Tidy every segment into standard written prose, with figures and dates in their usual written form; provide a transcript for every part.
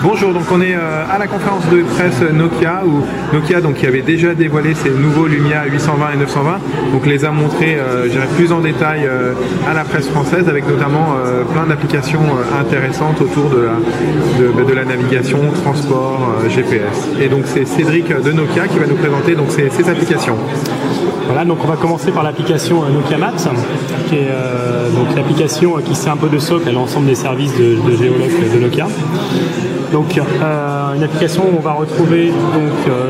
Bonjour, donc on est à la conférence de presse Nokia, où Nokia donc, qui avait déjà dévoilé ses nouveaux Lumia 820 et 920, donc les a montrés plus en détail à la presse française, avec notamment plein d'applications intéressantes autour de la navigation, transport, GPS. Et donc c'est Cédric de Nokia qui va nous présenter donc, ces applications. Voilà, donc on va commencer par l'application Nokia Maps, qui est donc l'application qui sert un peu de socle à l'ensemble des services de géologue de Nokia. Donc une application où on va retrouver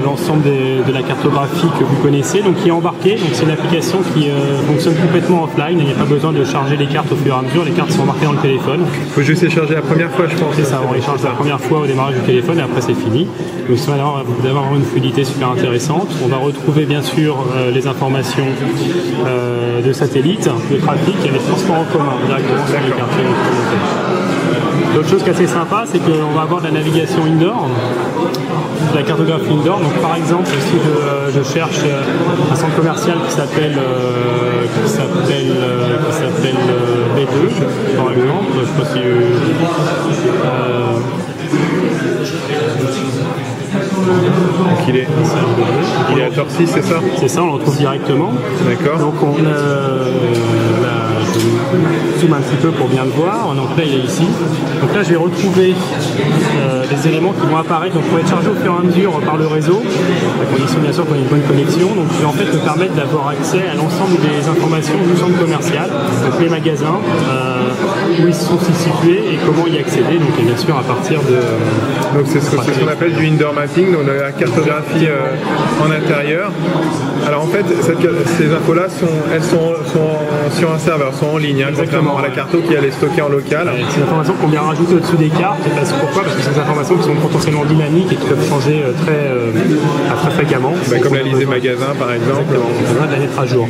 l'ensemble de la cartographie que vous connaissez, donc qui est embarquée. Donc c'est une application qui fonctionne complètement offline. Il n'y a pas besoin de charger les cartes au fur et à mesure. Les cartes sont embarquées dans le téléphone. Il faut juste les charger la première fois, je pense. C'est ça, on les charge la première fois au démarrage du téléphone et après c'est fini. Donc ça va avoir une fluidité super intéressante. On va retrouver bien sûr les informations de satellites, de trafic et les transports en commun directement sur les cartes. L'autre chose qui est assez sympa, c'est qu'on va avoir de la navigation indoor, de la cartographie indoor. Donc par exemple, si je cherche un centre commercial qui s'appelle B2, par exemple, je sais pas si donc il est à Torcy, c'est ça? C'est ça, on le retrouve directement. D'accord. Donc on je zoome un petit peu pour bien le voir. Donc là, il est ici. Donc là, je vais retrouver les éléments qui vont apparaître. Donc, pour être chargé au fur et à mesure par le réseau, à condition bien sûr qu'on ait une bonne connexion. Donc, qui va en fait me permettre d'avoir accès à l'ensemble des informations du centre commercial, donc les magasins, où ils sont situés et comment y accéder. Donc, et bien sûr, à partir de. Donc, c'est ce qu'on appelle du indoor mapping. Donc, la cartographie en intérieur. Alors, en fait, ces infos-là sont sur un serveur, sont en ligne, contrairement à la carto qui est stockée en local. C'est des informations qu'on vient rajouter au-dessus des cartes. Pourquoi? Parce que c'est des informations qui sont potentiellement dynamiques et qui peuvent changer très fréquemment. Comme la liste des magasins par exemple. Exactement, on a besoin de la mettre à jour.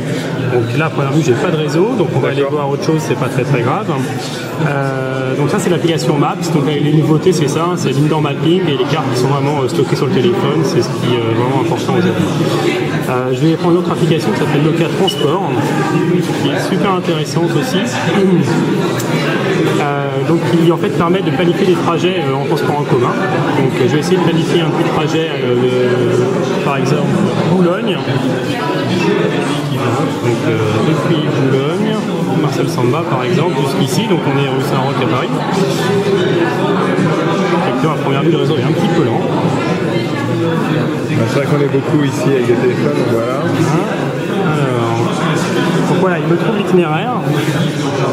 Donc là, à première vue, j'ai pas de réseau, donc on va aller voir autre chose, c'est pas très grave. Donc ça, c'est l'application Maps. Donc les nouveautés, c'est ça, c'est l'indoor mapping et les cartes qui sont vraiment stockées sur le téléphone, c'est ce qui est vraiment important aujourd'hui. Je vais prendre une autre application qui s'appelle Nokia Transport, qui est super intéressante aussi. Donc qui en fait permet de planifier des trajets en transport en commun. Donc je vais essayer de planifier un petit trajet par exemple Boulogne. Donc depuis Boulogne, Marcel Samba par exemple, jusqu'ici, donc on est rue Saint-Roch à Paris. Effectivement, à première vue, le réseau est un petit peu lent. C'est vrai qu'on est beaucoup ici avec des téléphones, donc voilà. Donc voilà, il me trouve l'itinéraire.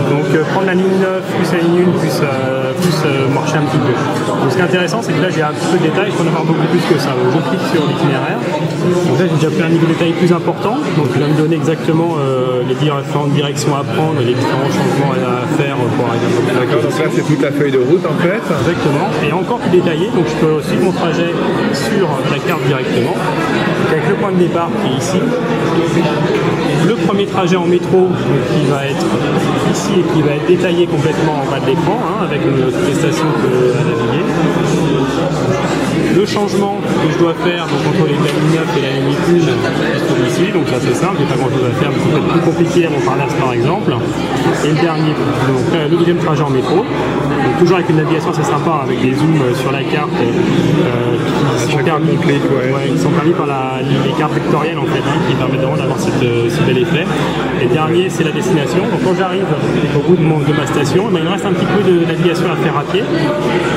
Donc prendre la ligne 9 plus la ligne 1 plus marcher un petit peu. Donc ce qui est intéressant, c'est que là j'ai un petit peu de détails, je peux en avoir beaucoup plus que ça. Donc je clique sur l'itinéraire. Donc là j'ai déjà pris un niveau de détail plus important. Donc il va me donner exactement les différentes directions à prendre et les différents changements à faire pour exemple. D'accord, donc là c'est toute la feuille de route en fait. Exactement. Et encore plus détaillé, donc je peux suivre mon trajet sur la carte directement. Donc avec le point de départ qui est ici. Le premier trajet en métro qui va être ici et qui va être détaillé complètement en bas de l'écran avec toutes les stations à naviguer. Le changement que je dois faire donc, entre la ligne 9 et la ligne 1 se trouve ici, donc ça c'est simple, il n'y a pas grand chose à faire, mais c'est peut-être plus compliqué à Montparnasse par exemple. Et le dernier, donc le deuxième trajet en métro, donc, toujours avec une navigation assez sympa avec des zooms sur la carte qui sont permis par les cartes vectorielles en fait, qui permettent vraiment d'avoir ce bel effet. Et le dernier c'est la destination, donc quand j'arrive au bout de ma station, il me reste un petit peu de navigation à faire à pied.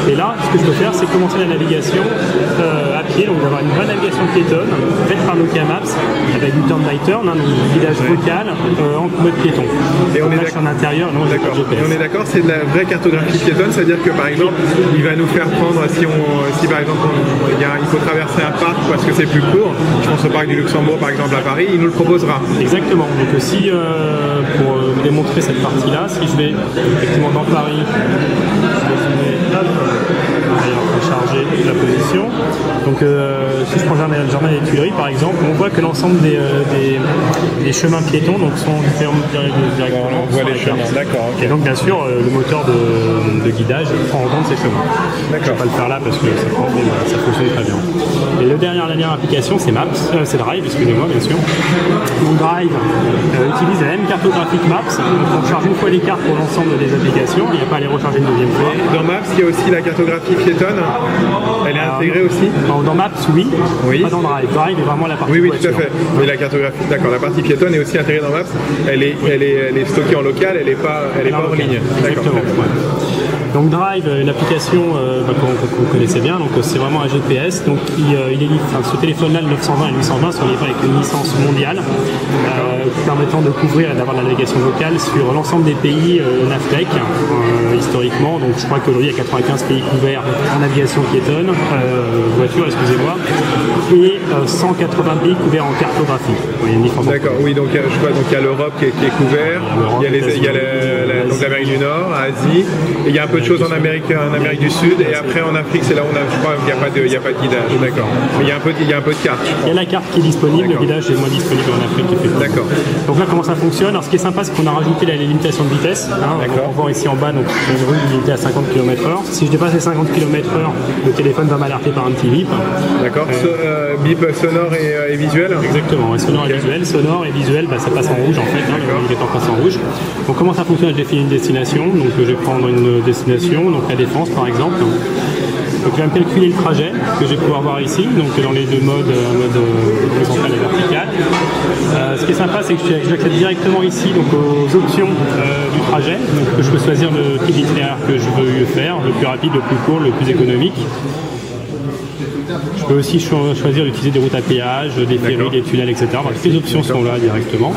Et là, ce que je peux faire, c'est commencer la navigation à pied, donc d'avoir une vraie navigation piétonne faite par Nokia Maps avec du turn by turn, donc du guidage vocal en mode piéton. Et on est en intérieur, non, d'accord. Et on est d'accord, c'est de la vraie cartographie piétonne, c'est-à-dire que par exemple, il va nous faire prendre si par exemple il faut traverser un parc parce que c'est plus court, je pense au parc du Luxembourg par exemple à Paris, il nous le proposera. Exactement. Donc si pour démontrer cette partie-là, si je vais effectivement dans Paris, je vais charger la position. options. Donc si je prends le jardin des Tuileries par exemple, on voit que l'ensemble des chemins piétons donc, sont directement. On voit les chemins, d'accord. Et donc bien sûr le moteur de guidage prend en compte ces chemins. Je ne vais pas le faire là parce que ça fonctionne très bien. Et la dernière application c'est Maps, c'est Drive, excusez-moi bien sûr. Donc Drive utilise la même cartographique Maps, donc on charge une fois les cartes pour l'ensemble des applications, il n'y a pas à les recharger une deuxième fois. Dans Maps, il y a aussi la cartographie piétonne, elle est intégrée aussi? Dans Maps, oui, pas dans Drive. Drive est vraiment la partie Oui, voiture. tout à fait. Mais la cartographie, d'accord, la partie piétonne est aussi intégrée dans Maps, elle est stockée en local, elle n'est pas hors ligne. Exactement. Donc Drive, une application que vous connaissez bien, donc c'est vraiment un GPS. Donc ce téléphone-là, le 920 et le 820, sont livrés avec une licence mondiale permettant de couvrir et d'avoir de la navigation locale sur l'ensemble des pays NAVTEC historiquement. Donc je crois qu'aujourd'hui il y a 95 pays couverts en navigation piétonne, voiture, excusez-moi, et 180 pays couverts en cartographie. Il y a une différence. D'accord, oui, donc je crois qu'il y a l'Europe qui est couverte, il y a l'Amérique du Nord, Asie, et il y a un peu de choses en Amérique du Sud, et après en Afrique, c'est là où je crois qu'il n'y a pas de guidage, d'accord. Mais il y a un peu de carte, je crois. Il y a la carte qui est disponible, le guidage est moins disponible en Afrique. D'accord. Donc là, comment ça fonctionne? Alors ce qui est sympa, c'est qu'on a rajouté la limitation de vitesse. On voit ici en bas, donc une rue limitée à 50 km/h. Si je dépasse les 50 km/h, le téléphone va m'alerter par un petit bip. D'accord. Bip sonore et visuel? Exactement, sonore et visuel. Sonore et visuel, ça passe en rouge en fait, l'indicateur passe en rouge. Donc comment ça fonctionne? Je définis une destination, donc je vais prendre une destination, donc la Défense par exemple. Donc il va me calculer le trajet que je vais pouvoir voir ici, donc dans les deux modes, mode horizontal et vertical. Ce qui est sympa, c'est que j'accède directement ici donc aux options du trajet. Donc je peux choisir le type d'itinéraire que je veux faire, le plus rapide, le plus court, le plus économique. Je peux aussi choisir d'utiliser des routes à péage, des ferries, des tunnels, etc. Donc, toutes les options sont là directement.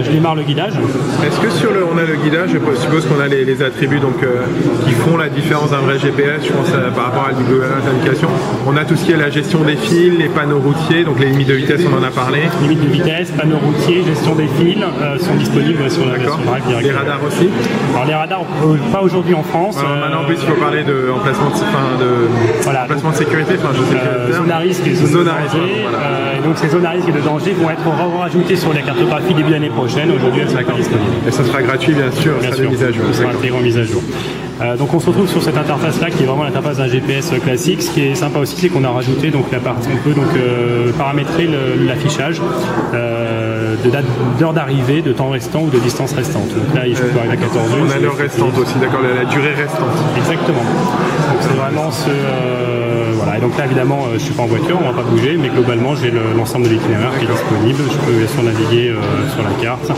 Je démarre le guidage. Est-ce que on a le guidage, je suppose qu'on a les attributs qui font la différence d'un vrai GPS, je pense par rapport à Google Navigation. On a tout ce qui est la gestion des fils, les panneaux routiers, donc les limites de vitesse, on en a parlé. Limites de vitesse, panneaux routiers, gestion des fils sont disponibles sur la version Drive directement. Les radars aussi? Alors les radars, pas aujourd'hui en France. Maintenant en plus il faut parler d'emplacement de sécurité, je sais que zone à risque et zone de danger. Voilà. Et donc ces zones à risque et de danger vont être rajoutées sur la cartographie début d'année prochaine. Aujourd'hui, elles sont pas disponibles. Et ça sera gratuit, bien sûr, ça sera des mises à jour. Ça sera intégré en mise à jour. Donc on se retrouve sur cette interface-là qui est vraiment l'interface d'un GPS classique. Ce qui est sympa aussi, c'est qu'on a rajouté donc la partie, on peut donc paramétrer l'affichage de date d'heure d'arrivée, de temps restant ou de distance restante. Donc là, je peux arriver à 14 heures. On a l'heure restante aussi, d'accord, la durée restante. Exactement. Donc c'est vraiment voilà. Et donc là, évidemment, je ne suis pas en voiture, on ne va pas bouger, mais globalement, j'ai l'ensemble de l'itinéraire qui est disponible. Je peux bien sûr naviguer sur la carte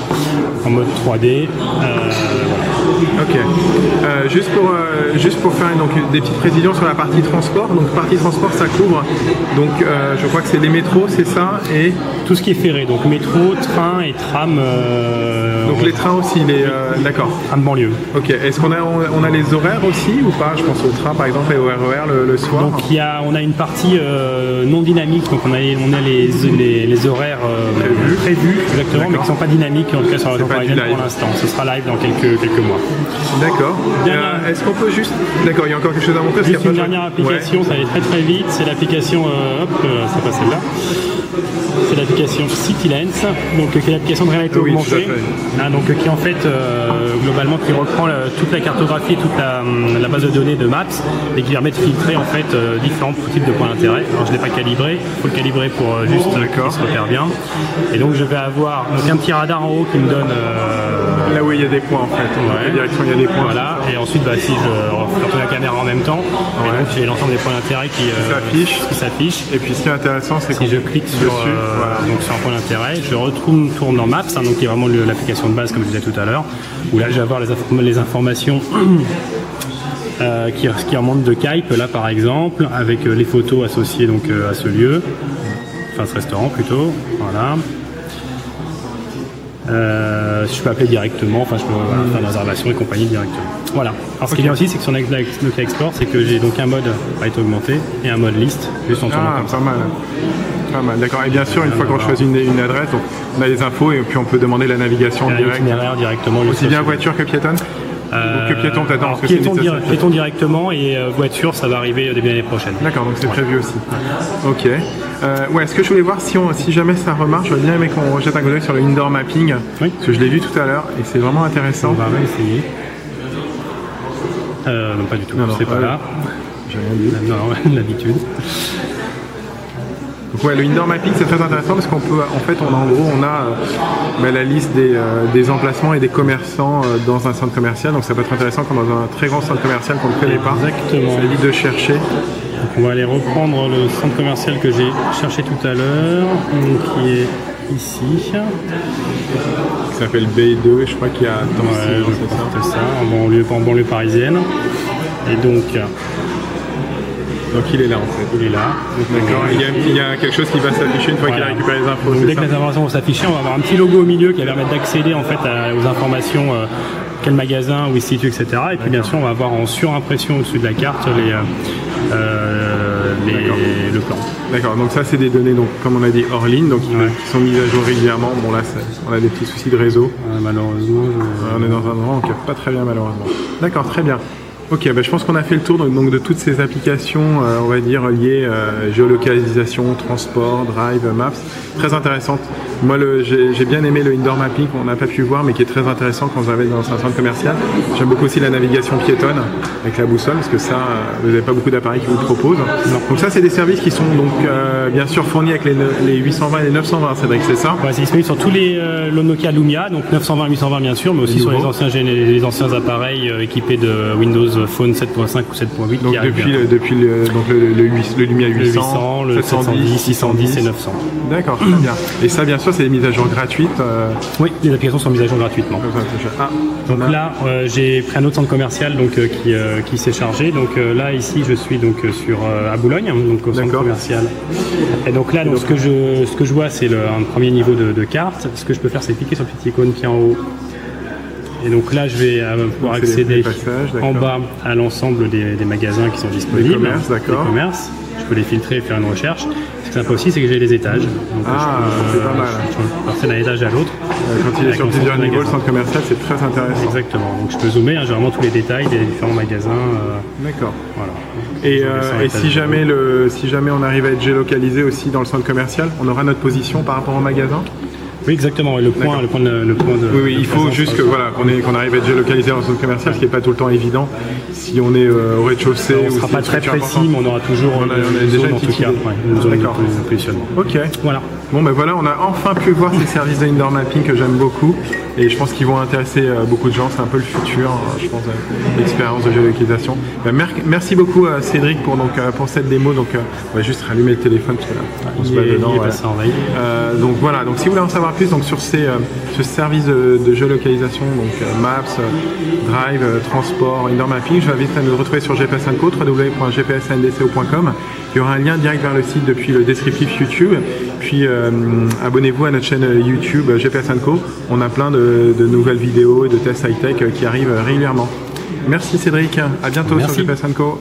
en mode 3D. Voilà. Ok. Juste pour faire des petites précisions sur la partie transport. Donc partie transport, ça couvre. Donc je crois que c'est les métros, c'est ça, et tout ce qui est ferré. Donc métro, train et tram. Donc les trains aussi, d'accord. Tram de banlieue. Ok. Est-ce qu'on a les horaires aussi ou pas? Je pense au train par exemple et au RER le soir. Donc on a une partie non dynamique. Donc on a les horaires prévus exactement, mais qui ne sont pas dynamiques en tout cas sur la région parisienne pour l'instant. Ce sera live dans quelques mois. D'accord. Est-ce qu'on peut juste... D'accord, il y a encore quelque chose à montrer. Juste une dernière application, ça va aller très très vite. C'est l'application... c'est pas celle-là. C'est l'application CityLens, donc qui est l'application de réalité augmentée, donc qui en fait globalement qui reprend toute la cartographie, toute la base de données de Maps et qui permet de filtrer en fait différents types de points d'intérêt. Alors je ne l'ai pas calibré, il faut le calibrer pour juste qu'il se repère bien. Et donc je vais avoir un petit radar en haut qui me donne là où il y a des points en fait, la direction il y a des points. Voilà, et ensuite si je retourne la caméra en même temps, et donc j'ai l'ensemble des points d'intérêt qui s'affichent. Et puis ce qui est intéressant, c'est si je clique sur un point d'intérêt, je retourne dans Maps, donc qui est vraiment l'application de base comme je disais tout à l'heure, où là je vais avoir les informations qui remontent de Kaype là par exemple, avec les photos associées donc à ce lieu, enfin ce restaurant plutôt, voilà. Je peux appeler directement, je peux faire des réservations et compagnie directement. Voilà. Alors ce qui est bien aussi, c'est que sur Nokia Export, c'est que j'ai donc un mode réalité augmentée et un mode liste, juste en tournant comme ça. Pas mal, d'accord. Et bien sûr, une fois qu'on choisit une adresse, donc, on a les infos et puis on peut demander la navigation en direct. Directement. Aussi bien voiture que piétonne? que piéton t'attends, parce que c'est piéton directement et voiture, ça va arriver début l'année prochaine. D'accord, donc c'est prévu aussi. Ok. Ouais, ce que je voulais voir, si jamais ça remarche, j'aurais bien aimé qu'on jette un coup d'œil sur le indoor mapping, Oui. parce que je l'ai vu tout à l'heure et c'est vraiment intéressant. On va essayer. Non, pas du tout, c'est pas là. J'ai rien dit. Non, l'habitude. Donc ouais, le indoor mapping c'est très intéressant parce qu'on peut, en fait, on a la liste des emplacements et des commerçants dans un centre commercial. Donc ça peut être intéressant comme dans un très grand centre commercial qu'on ne connaît pas. Exactement. Ça évite de chercher. Donc on va aller reprendre le centre commercial que j'ai cherché tout à l'heure, qui est ici. Qui s'appelle B2, je crois qu'il y a c'est ça, en banlieue parisienne. Et donc il est là en fait. il est là. D'accord. Il y a quelque chose qui va s'afficher une fois qu'il a récupéré les infos. Donc, dès que les informations vont s'afficher, on va avoir un petit logo au milieu qui va permettre d'accéder en fait aux informations, quel magasin, où il se situe, etc. Et puis bien sûr, on va avoir en surimpression au-dessus de la carte le plan. D'accord, donc ça c'est des données, donc, comme on a dit, hors ligne, donc qui sont mises à jour régulièrement. Bon là, on a des petits soucis de réseau. Malheureusement, on est dans un endroit où on ne capte pas très bien malheureusement. D'accord, très bien. Ok, je pense qu'on a fait le tour donc, de toutes ces applications, on va dire, liées géolocalisation, transport, drive, maps. Très intéressantes. Moi, j'ai bien aimé le indoor mapping qu'on n'a pas pu voir, mais qui est très intéressant quand j'avais dans un centre commercial. J'aime beaucoup aussi la navigation piétonne avec la boussole, parce que ça, vous n'avez pas beaucoup d'appareils qui vous le proposent. Non. Donc ça, c'est des services qui sont donc bien sûr fournis avec les 820 et les 920, Cédric, c'est ça? Ouais, c'est disponible sur tous les Nokia Lumia, donc 920, 820 bien sûr, mais aussi sur les anciens appareils équipés de Windows Phone 7.5 ou 7.8. Donc depuis le Lumia 800, le 710, 610 et 900. D'accord, très bien. Et ça, bien sûr, c'est des mises à jour gratuites. Oui, les applications sont mises à jour gratuitement. Donc là, j'ai pris un autre centre commercial donc, qui s'est chargé. Donc là, ici, je suis donc à Boulogne, donc au centre commercial. Et donc là, ce que je vois, c'est un premier niveau de carte. Ce que je peux faire, c'est cliquer sur la petite icône qui est en haut. Et donc là, je vais pouvoir accéder en bas à l'ensemble des magasins qui sont disponibles. Les commerces. Je peux les filtrer et faire une recherche. Ce qui est sympa aussi, c'est que j'ai les étages. Donc c'est pas mal. Je peux passer d'un étage à l'autre. Quand il est sur plusieurs niveaux, le centre commercial, c'est très intéressant. Exactement. Donc je peux zoomer, j'ai vraiment tous les détails des différents magasins. D'accord. Voilà. Et si jamais on arrive à être géolocalisé aussi dans le centre commercial, on aura notre position par rapport au magasin? Oui, exactement. Le point de. Oui, il faut juste qu'on arrive à être géolocalisé dans le centre commercial, ce qui n'est pas tout le temps évident. Si on est au rez-de-chaussée, on ne sera pas très précis, mais on aura toujours déjà une petite idée. Une zone de positionnement. Ok. Voilà. Bon, voilà, on a enfin pu voir ces services de indoor mapping que j'aime beaucoup, et je pense qu'ils vont intéresser beaucoup de gens. C'est un peu le futur, je pense, l'expérience de géolocalisation. Merci beaucoup Cédric pour cette démo. Donc, on va juste rallumer le téléphone parce que là, on se bat dedans. Donc voilà. Donc si vous voulez en savoir plus sur ce service de géolocalisation, donc Maps, Drive, Transport, Indoor Mapping, je vous invite à nous retrouver sur GPS & Co, www.gpsndco.com. Il y aura un lien direct vers le site depuis le descriptif YouTube. Puis abonnez-vous à notre chaîne YouTube GPS & Co. On a plein de nouvelles vidéos et de tests high-tech qui arrivent régulièrement. Merci Cédric, à bientôt sur GPS & Co.